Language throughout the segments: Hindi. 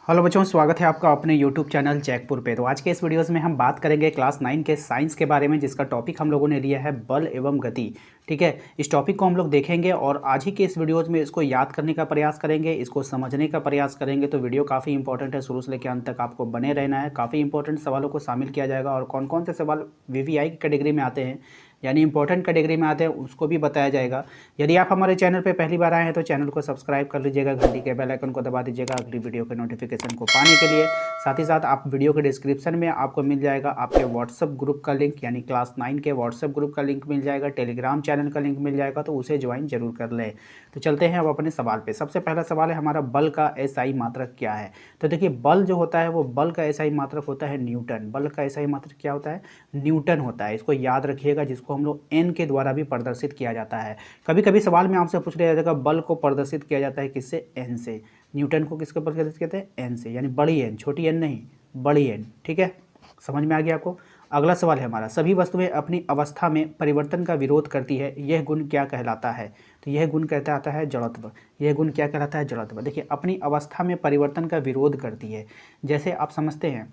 हेलो बच्चों, स्वागत है आपका अपने YouTube चैनल जैकपुर पे। तो आज के इस वीडियोस में हम बात करेंगे क्लास 9 के साइंस के बारे में, जिसका टॉपिक हम लोगों ने लिया है बल एवं गति। ठीक है, इस टॉपिक को हम लोग देखेंगे और आज ही के इस वीडियोस में इसको याद करने का प्रयास करेंगे, इसको समझने का प्रयास करेंगे। तो वीडियो काफ़ी इंपॉर्टेंट है, शुरू से लेकर अंत तक आपको बने रहना है। काफ़ी इंपॉर्टेंट सवालों को शामिल किया जाएगा और कौन कौन से सवाल VVI की कैटेगरी में आते हैं, यानी इंपॉर्टेंट कैटेगरी में आते हैं, उसको भी बताया जाएगा। यदि आप हमारे चैनल पे पहली बार आए हैं तो चैनल को सब्सक्राइब कर लीजिएगा, घंटी के बेल आइकन को दबा दीजिएगा अगली वीडियो के नोटिफिकेशन को पाने के लिए। साथ ही साथ आप वीडियो के डिस्क्रिप्शन में आपको मिल जाएगा आपके व्हाट्सअप ग्रुप का लिंक, यानी क्लास 9 के व्हाट्सअप ग्रुप का लिंक मिल जाएगा, टेलीग्राम चैनल का लिंक मिल जाएगा, तो उसे ज्वाइन जरूर कर लें। तो चलते हैं अब अपने सवाल पे। सबसे पहला सवाल है हमारा, बल का एसआई मात्रक क्या है। तो देखिए, बल जो होता है वो बल का एसआई मात्रक होता है न्यूटन। बल का एसआई मात्रक क्या होता है? न्यूटन होता है। इसको याद रखिएगा, जिसको हम लोग एन के द्वारा भी प्रदर्शित किया जाता है। कभी कभी सवाल में आपसे पूछ लिया जाएगा बल को प्रदर्शित किया जाता है किससे? एन से। न्यूटन को किसके प्रदर्शित कहते हैं? एन से, यानी बड़ी एन, छोटी एन नहीं, बड़ी एन। ठीक है, समझ में आ गया आपको। अगला सवाल है हमारा, सभी वस्तुएं अपनी अवस्था में परिवर्तन का विरोध करती है, यह गुण क्या कहलाता है। तो यह गुण कहता आता है जड़त्व। यह गुण क्या कहलाता है? जड़त्व। देखिए, अपनी अवस्था में परिवर्तन का विरोध करती है। जैसे आप समझते हैं,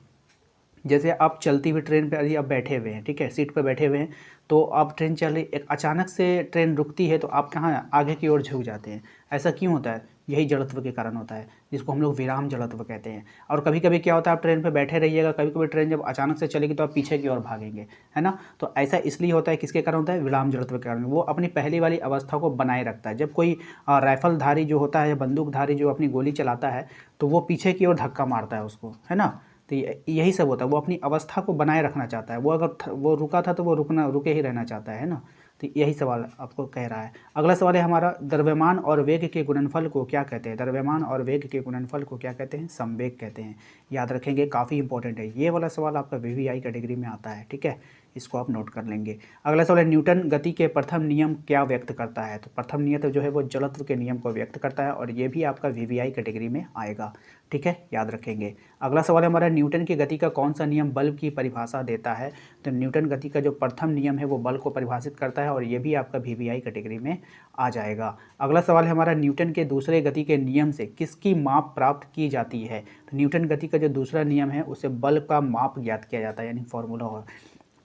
जैसे आप चलती हुई ट्रेन पर यदि आप बैठे हुए हैं, ठीक है, सीट पर बैठे हुए हैं, तो आप ट्रेन चल रही, एक अचानक से ट्रेन रुकती है तो आप कहाँ आगे की ओर झुक जाते हैं। ऐसा क्यों होता है? यही जड़त्व के कारण होता है, जिसको हम लोग विराम जड़त्व कहते हैं। और कभी कभी क्या होता है, आप ट्रेन पे बैठे रहिएगा, कभी कभी ट्रेन जब अचानक से चलेगी तो आप पीछे की ओर भागेंगे, है ना। तो ऐसा इसलिए होता है, किसके कारण होता है? विराम जड़त्व के कारण। वो अपनी पहली वाली अवस्था को बनाए रखता है। जब कोई राइफलधारी जो होता है या बंदूकधारी जो अपनी गोली चलाता है, तो वो पीछे की ओर धक्का मारता है उसको, है ना। तो यही सब होता है, वो अपनी अवस्था को बनाए रखना चाहता है। वो अगर वो रुका था तो वो रुके ही रहना चाहता है ना। तो यही सवाल आपको कह रहा है। अगला सवाल है हमारा, द्रव्यमान और वेग के गुणनफल को क्या कहते हैं। द्रव्यमान और वेग के गुणनफल को क्या कहते हैं? संवेग कहते हैं। याद रखेंगे, काफ़ी इंपॉर्टेंट है ये वाला सवाल, आपका VVI कैटेगरी में आता है। ठीक है, इसको आप नोट कर लेंगे। अगला सवाल है, न्यूटन गति के प्रथम नियम क्या व्यक्त करता है। तो प्रथम नियम जो है वो जड़त्व के नियम को व्यक्त करता है और ये भी आपका VVI कैटेगरी में आएगा। ठीक है, याद रखेंगे। अगला सवाल है हमारा, न्यूटन की गति का कौन सा नियम बल की परिभाषा देता है। तो न्यूटन गति का जो प्रथम नियम है वो बल को परिभाषित करता है और ये भी आपका VVI कैटेगरी में आ जाएगा। अगला सवाल है हमारा, न्यूटन के दूसरे गति के नियम से किसकी माप प्राप्त की जाती है। तो न्यूटन गति का जो दूसरा नियम है उससे बल का माप ज्ञात किया जाता है, यानी फॉर्मूला होगा।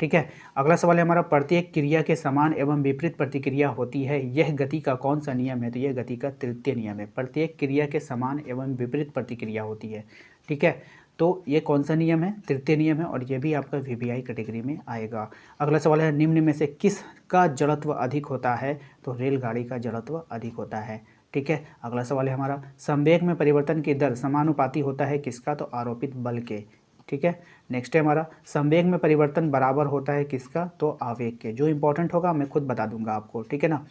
ठीक है, अगला सवाल है हमारा, प्रत्येक क्रिया के समान एवं विपरीत प्रतिक्रिया होती है, यह गति का कौन सा नियम है। तो यह गति का तृतीय नियम है। प्रत्येक क्रिया के समान एवं विपरीत प्रतिक्रिया होती है। ठीक है, तो ये कौन सा नियम है? तृतीय नियम है और ये भी आपका VVI कैटेगरी में आएगा। अगला सवाल है, निम्न में से किसका जड़त्व अधिक होता है। तो रेलगाड़ी का जड़त्व अधिक होता है। ठीक है, अगला सवाल है हमारा, संवेग में परिवर्तन की दर समानुपाती होता है किसका। तो आरोपित बल के। ठीक है, नेक्स्ट है हमारा, संवेग में परिवर्तन बराबर होता है किसका। तो आवेग के। जो इंपॉर्टेंट होगा मैं खुद बता दूंगा आपको, ठीक है ना।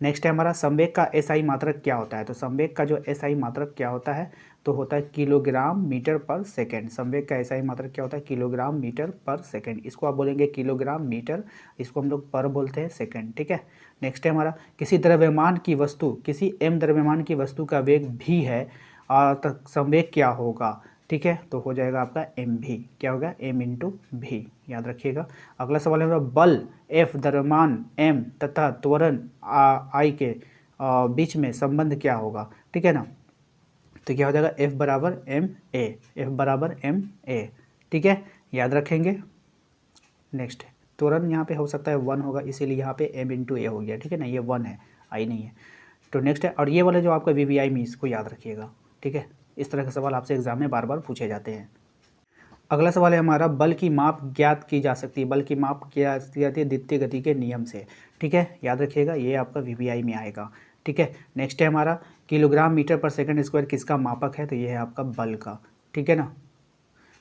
नेक्स्ट है हमारा, संवेग का SI मात्रक क्या होता है। तो संवेग का जो SI मात्रक क्या होता है, तो होता है किलोग्राम मीटर पर सेकेंड। संवेग का SI मात्रक क्या होता है? किलोग्राम मीटर पर सेकेंड। इसको आप बोलेंगे किलोग्राम मीटर, इसको हम लोग पर बोलते हैं सेकेंड। ठीक है, नेक्स्ट है हमारा, किसी द्रव्यमान की वस्तु, किसी m द्रव्यमान की वस्तु का वेग v है तो संवेग क्या होगा। ठीक है, तो हो जाएगा आपका mv। क्या होगा? m/v, याद रखिएगा। अगला सवाल है बल F, द्रव्यमान m तथा त्वरण I के बीच में संबंध क्या होगा। ठीक है ना, तो क्या हो जाएगा? F बराबर ma, F बराबर ma। ठीक है, याद रखेंगे। नेक्स्ट है, त्वरण यहाँ पे हो सकता है 1 होगा, इसीलिए यहाँ पे m/a हो गया। ठीक है ना, ये 1 है, I नहीं है। तो नेक्स्ट है, और ये वाला जो आपका VVI में, इसको याद रखिएगा। ठीक है, इस तरह के सवाल आपसे एग्जाम में बार बार पूछे जाते हैं। अगला सवाल है हमारा, बल की माप ज्ञात की जा सकती है। बल की माप क्या की जाती है? द्वितीय गति के नियम से। ठीक है, याद रखिएगा, ये आपका VVI में आएगा। ठीक है, नेक्स्ट है हमारा, किलोग्राम मीटर पर सेकंड स्क्वायर किसका मापक है। तो ये है आपका बल का। ठीक है ना।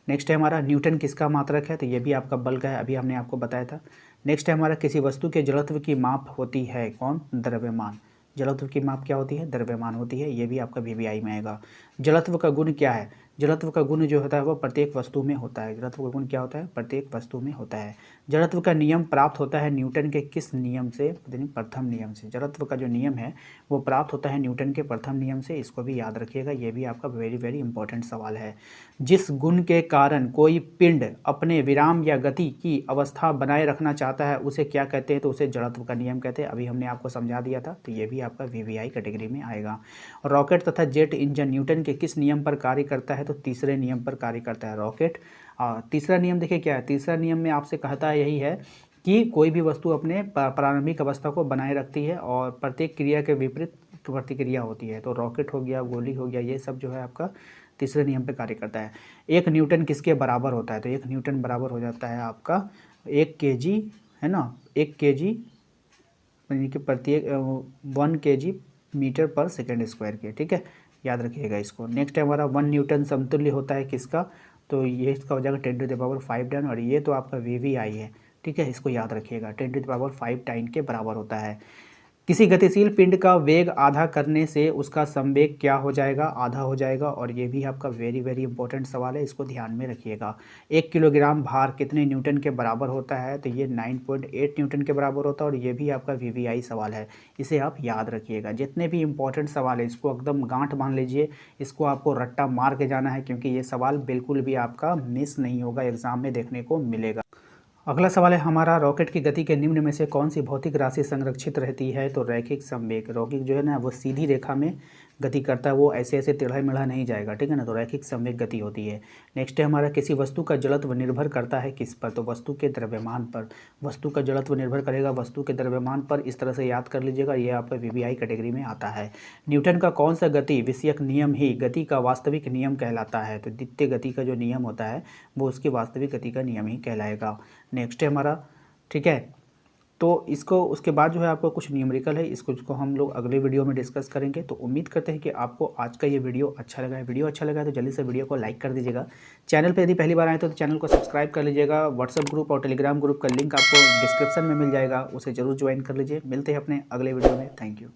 नेक्स्ट है हमारा, न्यूटन किसका मात्रक है। तो ये भी आपका बल का है, अभी हमने आपको बताया था। नेक्स्ट है हमारा, किसी वस्तु के जड़त्व की माप होती है कौन? द्रव्यमान। जड़त्व की माप क्या होती है? द्रव्यमान होती है। ये भी आपका VVI में आएगा। जड़त्व का गुण क्या है? जड़त्व का गुण जो होता है वो प्रत्येक वस्तु में होता है। जड़त्व का गुण क्या होता है? प्रत्येक वस्तु में होता है। जड़त्व का नियम प्राप्त होता है न्यूटन के किस नियम से? प्रथम नियम से। जड़त्व का जो नियम है वो प्राप्त होता है न्यूटन के प्रथम नियम से। इसको भी याद रखिएगा, ये भी आपका वेरी वेरी इंपॉर्टेंट सवाल है। जिस गुण के कारण कोई पिंड अपने विराम या गति की अवस्था बनाए रखना चाहता है उसे क्या कहते हैं? तो उसे जड़त्व का नियम कहते हैं। अभी हमने आपको समझा दिया था, तो ये भी आपका VVI कैटेगरी में आएगा। रॉकेट तथा जेट इंजन न्यूटन के किस नियम पर कार्य करता है? है तो तीसरे नियम पर कार्य करता है रॉकेट। तीसरा नियम देखिए क्या है, तीसरा नियम में आपसे कहता है यही है कि कोई भी वस्तु अपने प्रारंभिक अवस्था को बनाए रखती है और प्रत्येक क्रिया के विपरीत प्रतिक्रिया होती है। तो रॉकेट हो गया, गोली हो गया, ये सब जो है आपका तीसरे नियम पे कार्य करता है। 1 न्यूटन किसके बराबर होता है, तो 1 न्यूटन बराबर हो जाता है आपका 1 kg, है ना, 1 kg यानी कि प्रत्येक 1 kg मीटर पर सेकेंड स्क्वायर के, ठीक है, याद रखिएगा इसको। नेक्स्ट है हमारा 1 न्यूटन समतुल्य होता है किसका, तो ये इसका हो जाएगा 10⁵ टन, और ये तो आपका VVI है, ठीक है, इसको याद रखिएगा, 10⁵ टाइन के बराबर होता है। किसी गतिशील पिंड का वेग आधा करने से उसका संवेग क्या हो जाएगा, आधा हो जाएगा, और ये भी आपका वेरी वेरी इंपॉर्टेंट सवाल है, इसको ध्यान में रखिएगा। 1 किलोग्राम भार कितने न्यूटन के बराबर होता है, तो ये 9.8 न्यूटन के बराबर होता है, और ये भी आपका VVI सवाल है, इसे आप याद रखिएगा। जितने भी इंपॉर्टेंट सवाल है इसको एकदम गांठ बांध लीजिए, इसको आपको रट्टा मार के जाना है, क्योंकि ये सवाल बिल्कुल भी आपका मिस नहीं होगा, एग्जाम में देखने को मिलेगा। अगला सवाल है हमारा, रॉकेट की गति के निम्न में से कौन सी भौतिक राशि संरक्षित रहती है, तो रैखिक संवेग। रॉकेट जो है ना वो सीधी रेखा में गति करता है, वो ऐसे ऐसे टेढ़ा मेढ़ा नहीं जाएगा, ठीक है ना, तो रैखिक संवेग गति होती है। नेक्स्ट है हमारा, किसी वस्तु का जड़त्व निर्भर करता है किस पर, तो वस्तु के द्रव्यमान पर। वस्तु का जड़त्व निर्भर करेगा वस्तु के द्रव्यमान पर, इस तरह से याद कर लीजिएगा, ये आपका VVI कैटेगरी में आता है। न्यूटन का कौन सा गति विषयक नियम ही गति का वास्तविक नियम कहलाता है, तो द्वितीय गति का जो नियम होता है वो उसकी वास्तविक गति का नियम ही कहलाएगा। नेक्स्ट है हमारा, ठीक है, तो इसको उसके बाद जो है आपको कुछ न्यूमेरिकल है, इसको हम लोग अगले वीडियो में डिस्कस करेंगे। तो उम्मीद करते हैं कि आपको आज का ये वीडियो अच्छा लगा है। वीडियो अच्छा लगा है तो जल्दी से वीडियो को लाइक कर दीजिएगा। चैनल पे यदि पहली बार आए तो चैनल को सब्सक्राइब कर लीजिएगा। व्हाट्सएप ग्रुप और टेलीग्राम ग्रुप का लिंक आपको डिस्क्रिप्शन में मिल जाएगा, उसे जरूर ज्वाइन कर लीजिए। मिलते हैं अपने अगले वीडियो में। Thank you.